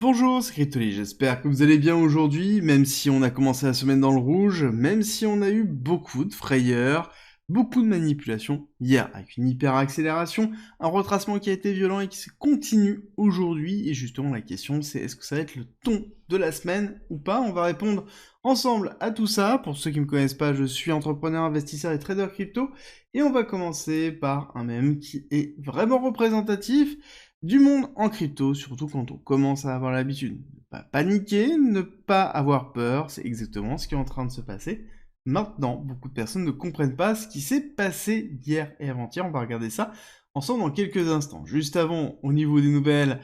Bonjour, c'est Cryptoly, j'espère que vous allez bien aujourd'hui, même si on a commencé la semaine dans le rouge, même si on a eu beaucoup de frayeurs, beaucoup de manipulations hier, avec une hyper accélération, un retracement qui a été violent et qui se continue aujourd'hui, et justement la question c'est est-ce que ça va être le ton de la semaine ou pas? On va répondre ensemble à tout ça. Pour ceux qui ne me connaissent pas, je suis entrepreneur, investisseur et trader crypto, et on va commencer par un mème qui est vraiment représentatif du monde en crypto, surtout quand on commence à avoir l'habitude. Ne pas paniquer, ne pas avoir peur, c'est exactement ce qui est en train de se passer. Maintenant, beaucoup de personnes ne comprennent pas ce qui s'est passé hier et avant-hier. On va regarder ça ensemble dans quelques instants. Juste avant, au niveau des nouvelles,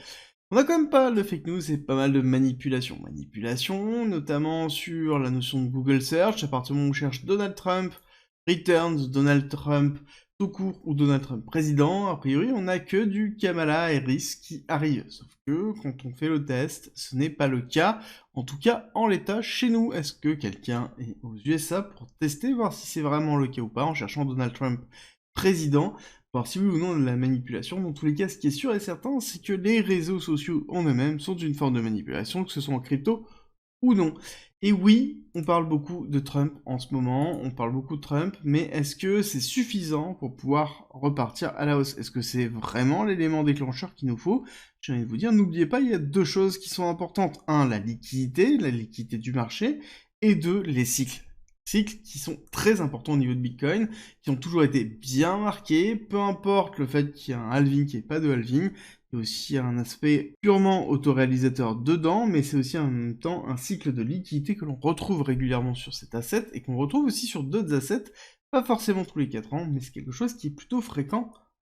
on a quand même pas mal de fake news et pas mal de manipulations. Manipulations, notamment sur la notion de Google Search, à partir du moment où on cherche Donald Trump, Returns, Donald Trump, tout court ou Donald Trump président, a priori on n'a que du Kamala Harris qui arrive. Sauf que quand on fait le test, ce n'est pas le cas, en tout cas en l'état chez nous. Est-ce que quelqu'un est aux USA pour tester, voir si c'est vraiment le cas ou pas, en cherchant Donald Trump président, voir si oui ou non de la manipulation. Dans tous les cas, ce qui est sûr et certain, c'est que les réseaux sociaux en eux-mêmes sont une forme de manipulation, que ce soit en crypto ou non. Et oui, on parle beaucoup de Trump en ce moment, on parle beaucoup de Trump, mais est-ce que c'est suffisant pour pouvoir repartir à la hausse? Est-ce que c'est vraiment l'élément déclencheur qu'il nous faut? J'ai envie de vous dire, n'oubliez pas, il y a deux choses qui sont importantes. Un, la liquidité du marché, et deux, les cycles. Cycles qui sont très importants au niveau de Bitcoin, qui ont toujours été bien marqués, peu importe le fait qu'il y ait un halving, qu'il n'y ait pas de halving. Il y a aussi un aspect purement autoréalisateur dedans, mais c'est aussi en même temps un cycle de liquidité que l'on retrouve régulièrement sur cet asset et qu'on retrouve aussi sur d'autres assets, pas forcément tous les 4 ans, mais c'est quelque chose qui est plutôt fréquent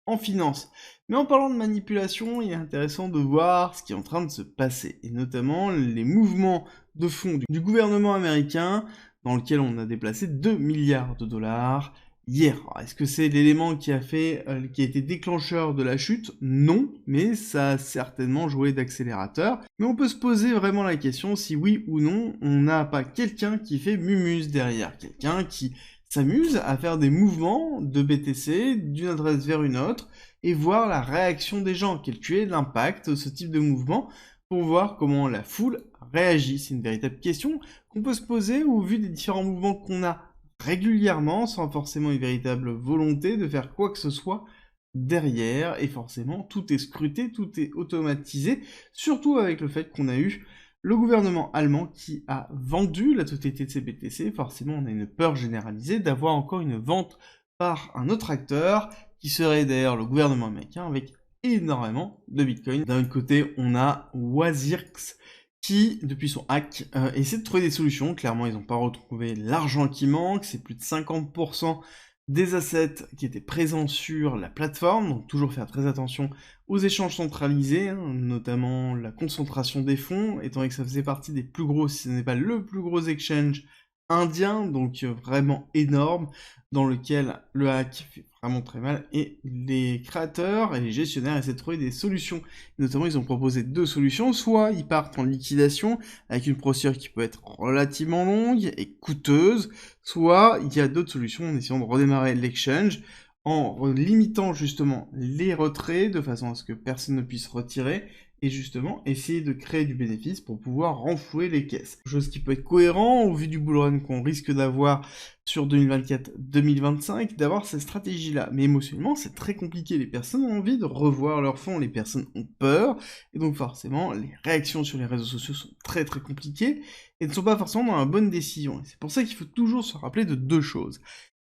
en finance. Mais en parlant de manipulation, il est intéressant de voir ce qui est en train de se passer, et notamment les mouvements de fonds du gouvernement américain, dans lequel on a déplacé 2 milliards de dollars, hier. Est-ce que c'est l'élément qui a été déclencheur de la chute? Non, mais ça a certainement joué d'accélérateur. Mais on peut se poser vraiment la question si oui ou non, on n'a pas quelqu'un qui fait mumus derrière, quelqu'un qui s'amuse à faire des mouvements de BTC d'une adresse vers une autre et voir la réaction des gens, quel est l'impact de ce type de mouvement pour voir comment la foule réagit. C'est une véritable question qu'on peut se poser au vu des différents mouvements qu'on a régulièrement, sans forcément une véritable volonté de faire quoi que ce soit derrière, et forcément tout est scruté, tout est automatisé, surtout avec le fait qu'on a eu le gouvernement allemand qui a vendu la totalité de ses BTC. Forcément on a une peur généralisée d'avoir encore une vente par un autre acteur, qui serait d'ailleurs le gouvernement américain, avec énormément de Bitcoin. D'un côté on a Wazirx, qui, depuis son hack, essaie de trouver des solutions. Clairement, ils n'ont pas retrouvé l'argent qui manque, c'est plus de 50% des assets qui étaient présents sur la plateforme, donc toujours faire très attention aux échanges centralisés, hein, notamment la concentration des fonds, étant donné que ça faisait partie des plus gros, si ce n'est pas le plus gros exchange indien, donc vraiment énorme, dans lequel le hack fait vraiment très mal, et les créateurs et les gestionnaires essaient de trouver des solutions. Notamment, ils ont proposé deux solutions: soit ils partent en liquidation avec une procédure qui peut être relativement longue et coûteuse, soit il y a d'autres solutions en essayant de redémarrer l'exchange en limitant justement les retraits de façon à ce que personne ne puisse retirer, et justement essayer de créer du bénéfice pour pouvoir renflouer les caisses. Chose qui peut être cohérent au vu du bull run qu'on risque d'avoir sur 2024-2025, d'avoir cette stratégie-là. Mais émotionnellement, c'est très compliqué. Les personnes ont envie de revoir leurs fonds, les personnes ont peur, et donc forcément, les réactions sur les réseaux sociaux sont très très compliquées, et ne sont pas forcément dans la bonne décision. Et c'est pour ça qu'il faut toujours se rappeler de deux choses.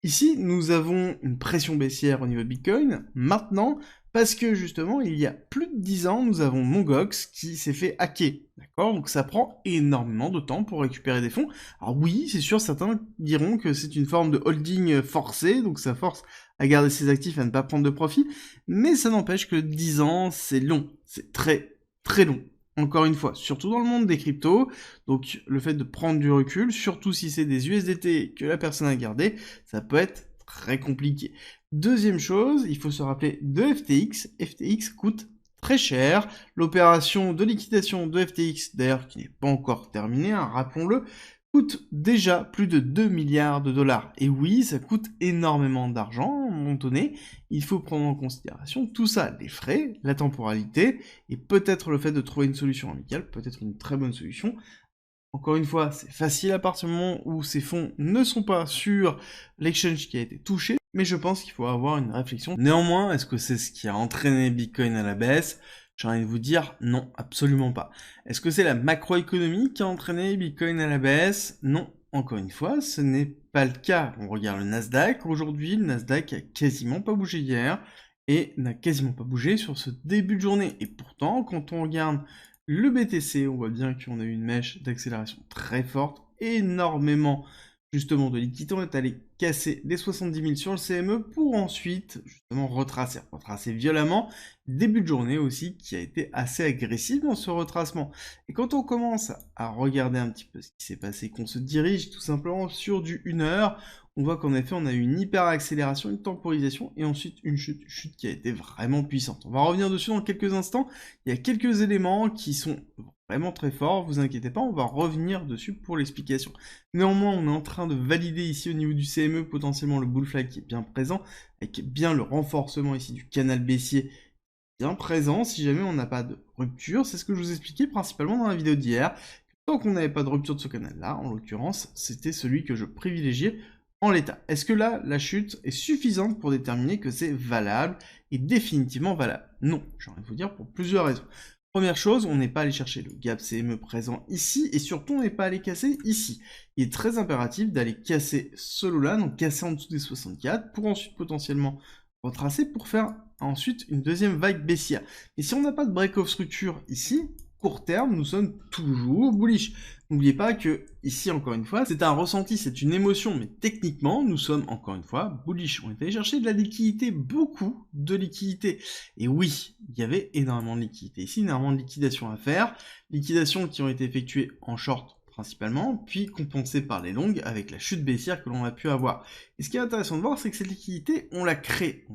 Ici, nous avons une pression baissière au niveau de Bitcoin, maintenant, parce que justement, il y a plus de 10 ans, nous avons Mongox qui s'est fait hacker, d'accord? Donc ça prend énormément de temps pour récupérer des fonds. Alors oui, c'est sûr, certains diront que c'est une forme de holding forcé, donc ça force à garder ses actifs et à ne pas prendre de profit, mais ça n'empêche que 10 ans, c'est long, c'est très très long. Encore une fois, surtout dans le monde des cryptos, donc le fait de prendre du recul, surtout si c'est des USDT que la personne a gardé, ça peut être très compliqué. Deuxième chose, il faut se rappeler de FTX. FTX coûte très cher. L'opération de liquidation de FTX, d'ailleurs, qui n'est pas encore terminée, hein, rappelons-le, coûte déjà plus de 2 milliards de dollars. Et oui, ça coûte énormément d'argent à un moment donné. Il faut prendre en considération tout ça, les frais, la temporalité, et peut-être le fait de trouver une solution amicale, peut-être une très bonne solution. Encore une fois, c'est facile à partir du moment où ces fonds ne sont pas sur l'exchange qui a été touché, mais je pense qu'il faut avoir une réflexion. Néanmoins, est-ce que c'est ce qui a entraîné Bitcoin à la baisse? J'ai envie de vous dire non, absolument pas. Est-ce que c'est la macroéconomie qui a entraîné Bitcoin à la baisse? Non, encore une fois, ce n'est pas le cas. On regarde le Nasdaq. Aujourd'hui, le Nasdaq a quasiment pas bougé hier et n'a quasiment pas bougé sur ce début de journée. Et pourtant, quand on regarde le BTC, on voit bien qu'on a eu une mèche d'accélération très forte, énormément justement de liquidité. On est allé casser les 70 000 sur le CME pour ensuite justement retracer violemment. Début de journée aussi qui a été assez agressif dans ce retracement. Et quand on commence à regarder un petit peu ce qui s'est passé, qu'on se dirige tout simplement sur du 1 heure, on voit qu'en effet on a eu une hyper accélération, une temporisation et ensuite une chute qui a été vraiment puissante. On va revenir dessus dans quelques instants. Il y a quelques éléments qui sont vraiment très forts, vous inquiétez pas, on va revenir dessus pour l'explication. Néanmoins, on est en train de valider ici au niveau du CME potentiellement le bull flag qui est bien présent, avec bien le renforcement ici du canal baissier bien présent si jamais on n'a pas de rupture. C'est ce que je vous expliquais principalement dans la vidéo d'hier. Tant qu'on n'avait pas de rupture de ce canal-là, en l'occurrence, c'était celui que je privilégiais en l'état. Est-ce que là, la chute est suffisante pour déterminer que c'est valable et définitivement valable? Non, j'ai envie de vous dire pour plusieurs raisons. Première chose, on n'est pas allé chercher le gap CME présent ici, et surtout on n'est pas allé casser ici. Il est très impératif d'aller casser ce lot-là, donc casser en dessous des 64, pour ensuite potentiellement retracer, pour faire ensuite une deuxième vague baissière. Et si on n'a pas de break-off structure ici, court terme, nous sommes toujours bullish. N'oubliez pas que, ici, encore une fois, c'est un ressenti, c'est une émotion, mais techniquement, nous sommes, encore une fois, bullish. On est allé chercher de la liquidité, beaucoup de liquidité. Et oui, il y avait énormément de liquidité. Ici, énormément de liquidations à faire. Liquidations qui ont été effectuées en short, principalement, puis compensées par les longues avec la chute baissière que l'on a pu avoir. Et ce qui est intéressant de voir, c'est que cette liquidité, on la crée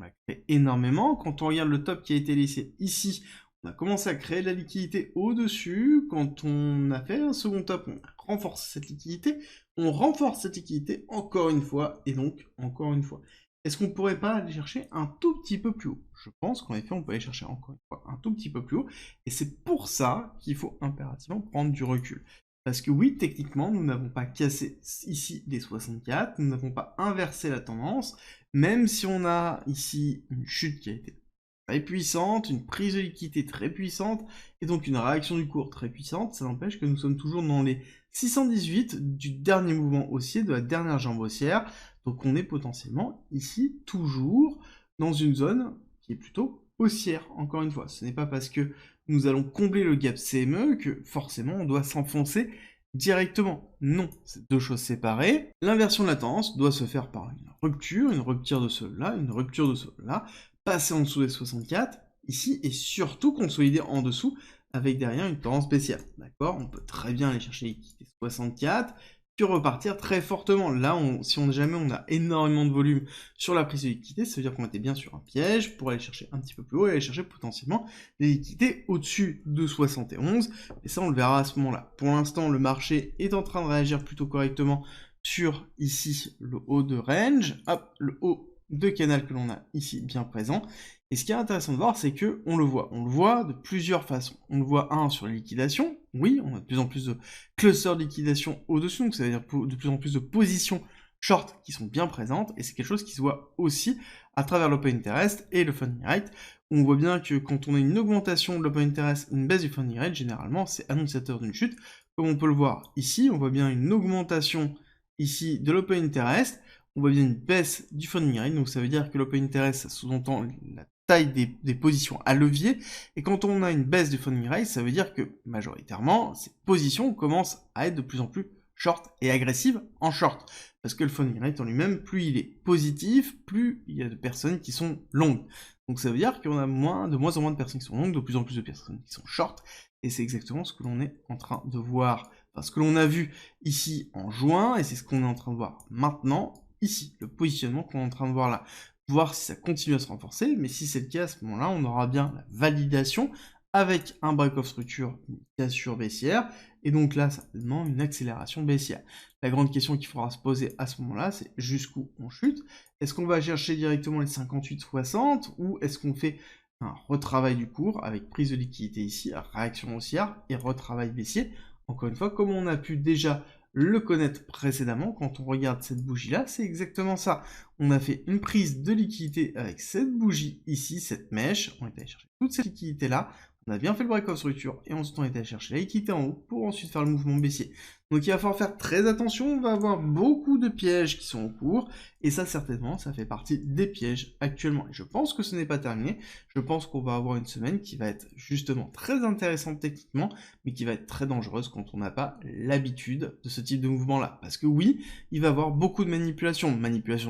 énormément. Quand on regarde le top qui a été laissé ici, on a commencé à créer de la liquidité au-dessus. Quand on a fait un second top, on renforce cette liquidité. On renforce cette liquidité encore une fois, et donc encore une fois. Est-ce qu'on pourrait pas aller chercher un tout petit peu plus haut? Je pense qu'en effet, on peut aller chercher encore une fois un tout petit peu plus haut. Et c'est pour ça qu'il faut impérativement prendre du recul. Parce que oui, techniquement, nous n'avons pas cassé ici les 64, nous n'avons pas inversé la tendance, même si on a ici une chute qui a été très puissante, une prise de liquidité très puissante, et donc une réaction du cours très puissante, ça n'empêche que nous sommes toujours dans les 618 du dernier mouvement haussier, de la dernière jambe haussière, donc on est potentiellement ici toujours dans une zone qui est plutôt haussière, encore une fois. Ce n'est pas parce que nous allons combler le gap CME que forcément on doit s'enfoncer directement. Non, c'est deux choses séparées. L'inversion de la tendance doit se faire par une rupture de cela, une rupture de cela, passer en dessous des 64, ici, et surtout consolider en dessous avec derrière une tendance baissière. D'accord? On peut très bien aller chercher l'équité 64, puis repartir très fortement. Là, si jamais on a énormément de volume sur la prise de liquidité, ça veut dire qu'on était bien sur un piège pour aller chercher un petit peu plus haut et aller chercher potentiellement les liquidités au-dessus de 71. Et ça, on le verra à ce moment-là. Pour l'instant, le marché est en train de réagir plutôt correctement sur ici le haut de range, hop, le haut de canal que l'on a ici bien présent. Et ce qui est intéressant de voir, c'est que on le voit de plusieurs façons. On le voit sur les liquidations. Oui, on a de plus en plus de clusters de liquidation au-dessus, donc ça veut dire de plus en plus de positions short qui sont bien présentes, et c'est quelque chose qui se voit aussi à travers l'open interest et le funding rate. On voit bien que quand on a une augmentation de l'open interest, une baisse du funding rate, généralement c'est annonciateur d'une chute. Comme on peut le voir ici, on voit bien une augmentation ici de l'open interest, on voit bien une baisse du funding rate, donc ça veut dire que l'open interest, ça sous-entend la taille des positions à levier, et quand on a une baisse du funding rate, ça veut dire que majoritairement, ces positions commencent à être de plus en plus short et agressives en short, parce que le funding rate en lui-même, plus il est positif, plus il y a de personnes qui sont longues. Donc ça veut dire qu'on a de moins en moins de personnes qui sont longues, de plus en plus de personnes qui sont short, et c'est exactement ce que l'on est en train de voir, enfin ce que l'on a vu ici en juin, et c'est ce qu'on est en train de voir maintenant, ici, le positionnement qu'on est en train de voir là. Voir si ça continue à se renforcer, mais si c'est le cas, à ce moment-là, on aura bien la validation avec un break of structure, une cassure baissière, et donc là, certainement une accélération baissière. La grande question qu'il faudra se poser à ce moment-là, c'est jusqu'où on chute. Est-ce qu'on va chercher directement les 58,60 ou est-ce qu'on fait un retravail du cours avec prise de liquidité ici, réaction haussière et retravail baissier? Encore une fois, comme on a pu déjà le connaître précédemment, quand on regarde cette bougie-là, c'est exactement ça. On a fait une prise de liquidité avec cette bougie ici, cette mèche, on est allé chercher toute cette liquidité-là, on a bien fait le break-off structure, et ensuite on est allé chercher la liquidité en haut pour ensuite faire le mouvement baissier. Donc il va falloir faire très attention, on va avoir beaucoup de pièges qui sont en cours, et ça certainement, ça fait partie des pièges actuellement. Et je pense que ce n'est pas terminé, je pense qu'on va avoir une semaine qui va être justement très intéressante techniquement, mais qui va être très dangereuse quand on n'a pas l'habitude de ce type de mouvement-là. Parce que oui, il va y avoir beaucoup de manipulation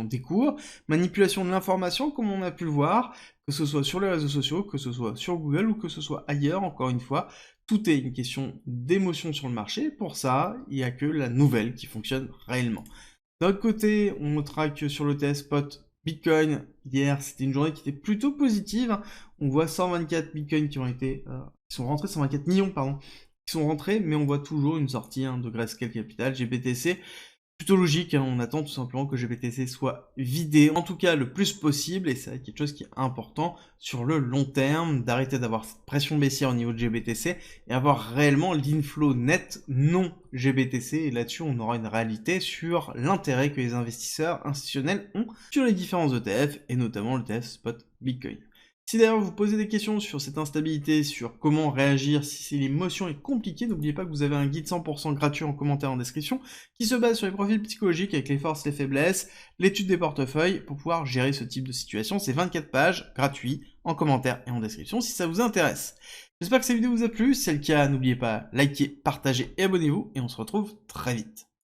des cours, manipulation de l'information comme on a pu le voir, que ce soit sur les réseaux sociaux, que ce soit sur Google ou que ce soit ailleurs, encore une fois, tout est une question d'émotion sur le marché. Pour ça, il n'y a que la nouvelle qui fonctionne réellement. D'un autre côté, on traque sur le TS Spot Bitcoin. Hier, c'était une journée qui était plutôt positive. On voit 124 Bitcoin qui sont rentrés, 124 millions, pardon, qui sont rentrés, mais on voit toujours une sortie de Grayscale Capital, GBTC. Plutôt logique, on attend tout simplement que GBTC soit vidé, en tout cas le plus possible, et c'est quelque chose qui est important sur le long terme, d'arrêter d'avoir cette pression baissière au niveau de GBTC, et avoir réellement l'inflow net non GBTC, et là-dessus on aura une réalité sur l'intérêt que les investisseurs institutionnels ont sur les différents ETF, et notamment le ETF Spot Bitcoin. Si d'ailleurs vous posez des questions sur cette instabilité, sur comment réagir si l'émotion est compliquée, n'oubliez pas que vous avez un guide 100% gratuit en commentaire en description qui se base sur les profils psychologiques avec les forces, les faiblesses, l'étude des portefeuilles pour pouvoir gérer ce type de situation. C'est 24 pages, gratuit, en commentaire et en description si ça vous intéresse. J'espère que cette vidéo vous a plu, si c'est le cas, n'oubliez pas, likez, partagez et abonnez-vous et on se retrouve très vite.